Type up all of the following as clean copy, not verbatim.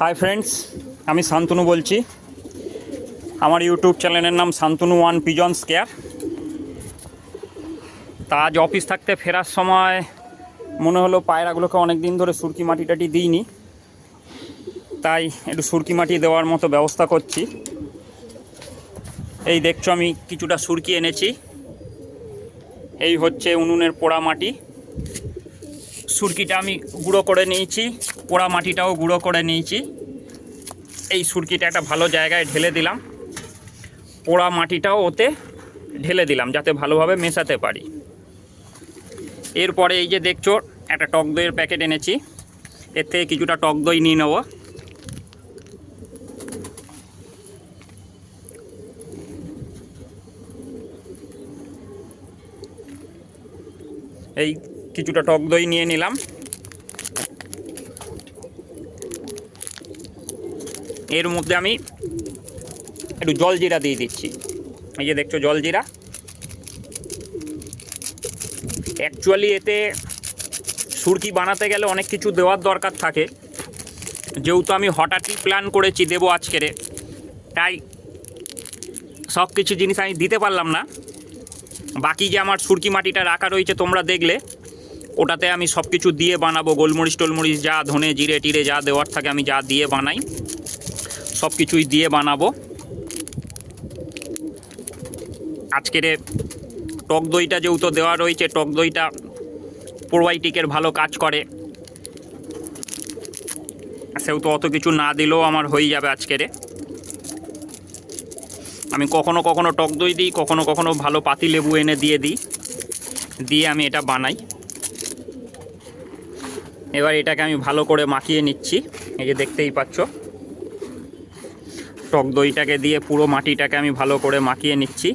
Hi friends, আমি শান্তনু বলছি। আমার ইউটিউব চ্যানেলের নাম শান্তনু ওয়ান পিজন্স কেয়ার। তা আজ অফিস থাকতে ফেরার সময় মনে হলো পায়রাগুলোকে অনেক দিন ধরে সুরকি মাটি টাটি দিইনি, তাই একটু সুরকি মাটি দেওয়ার মতো ব্যবস্থা করছি। এই দেখছো আমি কিছুটা সুরকি এনেছি। এই হচ্ছে উনুনের পোড়া মাটি। সুরকিটা আমি গুঁড়ো করে নিয়েছি, পোড়া মাটিটাও গুঁড়ো করে নিয়েছি। এই সুরকিটা একটা ভালো জায়গায় ঢেলে দিলাম, পোড়া মাটিটাও ওতে ঢেলে দিলাম যাতে ভালোভাবে মেশাতে পারি। এরপরে এই যে দেখছো একটা টক দইয়ের প্যাকেট এনেছি, এর থেকে কিছুটা টক দই নিয়ে নেব। এই কিছুটা টক দই নিয়ে নিলাম। এর মধ্যে আমি একটু জলজিরা দিয়ে দিচ্ছি। এই যে দেখছো জলজিরা। অ্যাকচুয়ালি এতে সুরকি বানাতে গেলে অনেক কিছু দেওয়ার দরকার থাকে, যেহেতু আমি হঠাৎই প্ল্যান করেছি দেবো আজকেরে, তাই সব কিছু জিনিস আমি দিতে পারলাম না। বাকি যে আমার সুরকি মাটিটা রাখা রয়েছে তোমরা দেখলে, ওটাতে আমি সব কিছু দিয়ে বানাবো। গোলমরিচ টোলমরিচ যা ধনে জিরে টিরে যা দেওয়ার থাকে আমি যা দিয়ে বানাই সব কিছুই দিয়ে বানাবো। আজকের টক দইটা যেহেতু দেওয়া রয়েছে, টক দইটা প্রোবায়োটিকের ভালো কাজ করে, সেহেতু অত কিছু না দিলেও আমার হয়ে যাবে আজকেরে। আমি কখনো কখনো টক দই দিই, কখনো কখনো ভালো পাতি লেবু এনে দিয়ে আমি এটা বানাই। এবার এটাকে আমি ভালো করে মাখিয়ে নিচ্ছি। এই যে দেখতেই পাচ্ছ টক দইটাকে দিয়ে পুরো মাটিটাকে আমি ভালো করে মাখিয়ে নিচ্ছি।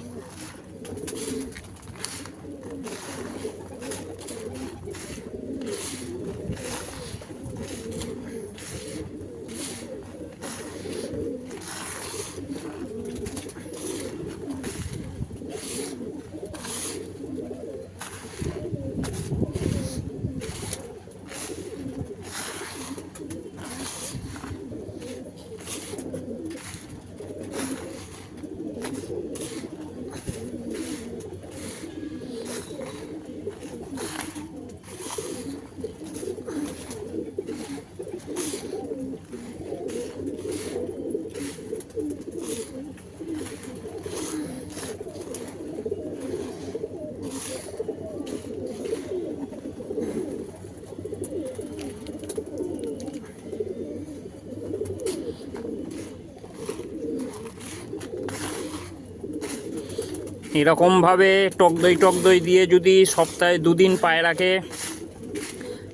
এরকমভাবে টক দই দিয়ে যদি সপ্তাহে 2 দিন পায়রাকে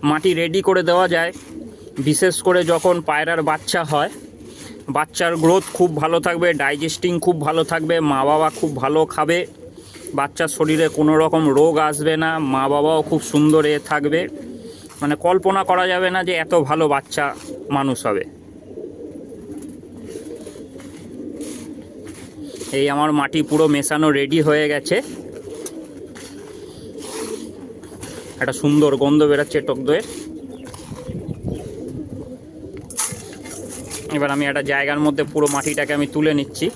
মাটি রেডি করে দেওয়া যায়, বিশেষ করে যখন পায়রার বাচ্চা হয়, বাচ্চার গ্রোথ খুব ভালো থাকবে, ডাইজেস্টিং খুব ভালো থাকবে, মা বাবা খুব ভালো খাবে, বাচ্চার শরীরে কোনো রকম রোগ আসবে না, মা বাবাও খুব সুন্দর থাকবে। মানে কল্পনা করা যাবে না যে এত ভালো বাচ্চা মানুষ হবে। এই আমার মাটি পুরো মেশানো রেডি হয়ে গেছে। একটা সুন্দর গন্ধ বেরোচ্ছে টক দইয়ের। এবার আমি একটা জায়গার মধ্যে পুরো মাটিটাকে আমি তুলে নিচ্ছি।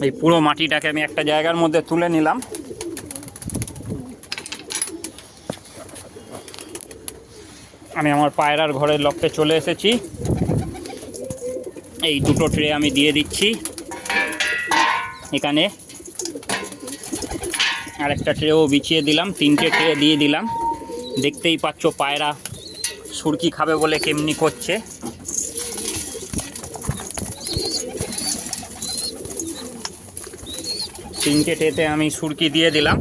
এই পুরো মাটিটাকে আমি একটা জায়গার মধ্যে তুলে নিলাম। আমি আমার পায়রার ঘরের লফটে চলে এসেছি। এই দুটো ট্রে আমি দিয়ে দিচ্ছি এখানে, আর একটা ট্রেও বিছিয়ে দিলাম, 3টে ট্রে দিয়ে দিলাম। দেখতেই পাচ্ছ পায়রা সুরকি খাবে বলে কেমনি করছে। তিনটে ট্রেতে আমি সুরকি দিয়ে দিলাম।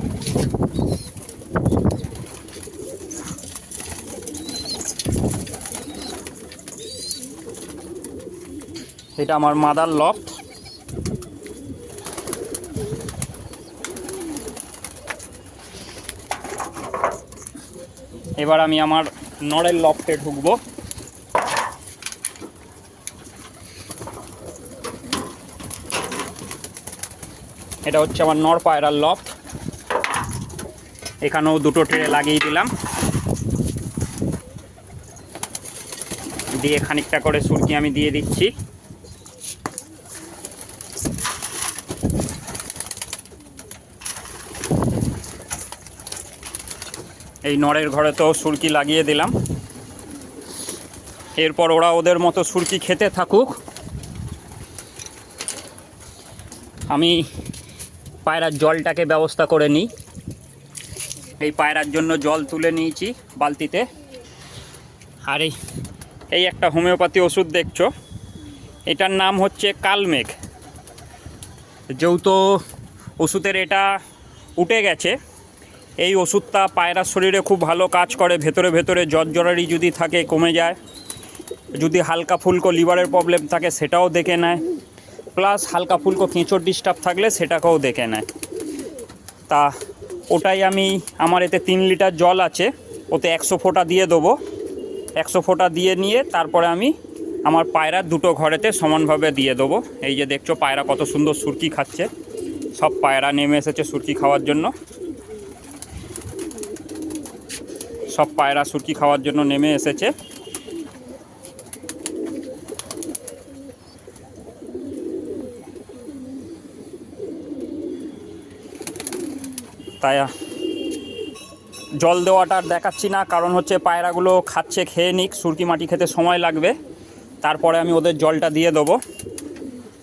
এটা আমার মাদার লফট। এবার আমি আমার নড়ের লফটে ঢুকবো। এটা হচ্ছে আমার নড় পায়রার লফট। এখানেও দুটো ট্রে লাগিয়ে দিলাম, দিয়ে খানিকটা করে সুরকি আমি দিয়ে দিচ্ছি। এই নড়ের ঘরে তো সুরকি লাগিয়ে দিলাম। এরপর ওরা ওদের মতো সুরকি খেতে থাকুক। আমি পায়রার জলটাকে ব্যবস্থা করে নিই। এই পায়রার জন্য জল তুলে নিয়েছি বালতিতে। আর এই একটা হোমিওপ্যাথি ওষুধ দেখছো, এটার নাম হচ্ছে কালমেঘ। যেহেতু ওষুধের এটা উঠে গেছে, এই ওষুধটা পায়রার শরীরে খুব ভালো কাজ করে। ভেতরে ভেতরে জ্বরজ্বরারি যদি থাকে কমে যায়, যদি হালকা ফুলকো লিভারের প্রবলেম থাকে সেটাও দেখে নেয়, প্লাস হালকা ফুলকো কেঁচোর ডিস্টার্ব থাকলে সেটাকেও দেখে নেয়। তা ওটাই আমি, আমার এতে 3 লিটার জল আছে, ওতে 100 ফোঁটা দিয়ে দেবো। 100 ফোঁটা দিয়ে নিয়ে তারপরে আমি আমার পায়রার দুটো ঘরেতে সমানভাবে দিয়ে দেবো। এই যে দেখছো পায়রা কত সুন্দর সুরকি খাচ্ছে, সব পায়রা নেমে এসেছে সুরকি খাওয়ার জন্য। সব পায়রা সুরকি খাওয়ার জন্য নেমে এসেছে। তাই জল দেওয়াটা আর দেখাচ্ছি না, কারণ হচ্ছে পায়রাগুলো খাচ্ছে, খেয়ে নিক, সুরকি মাটি খেতে সময় লাগবে, তারপরে আমি ওদের জলটা দিয়ে দেবো।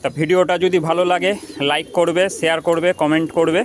তা ভিডিওটা যদি ভালো লাগে লাইক করবে, শেয়ার করবে, কমেন্ট করবে।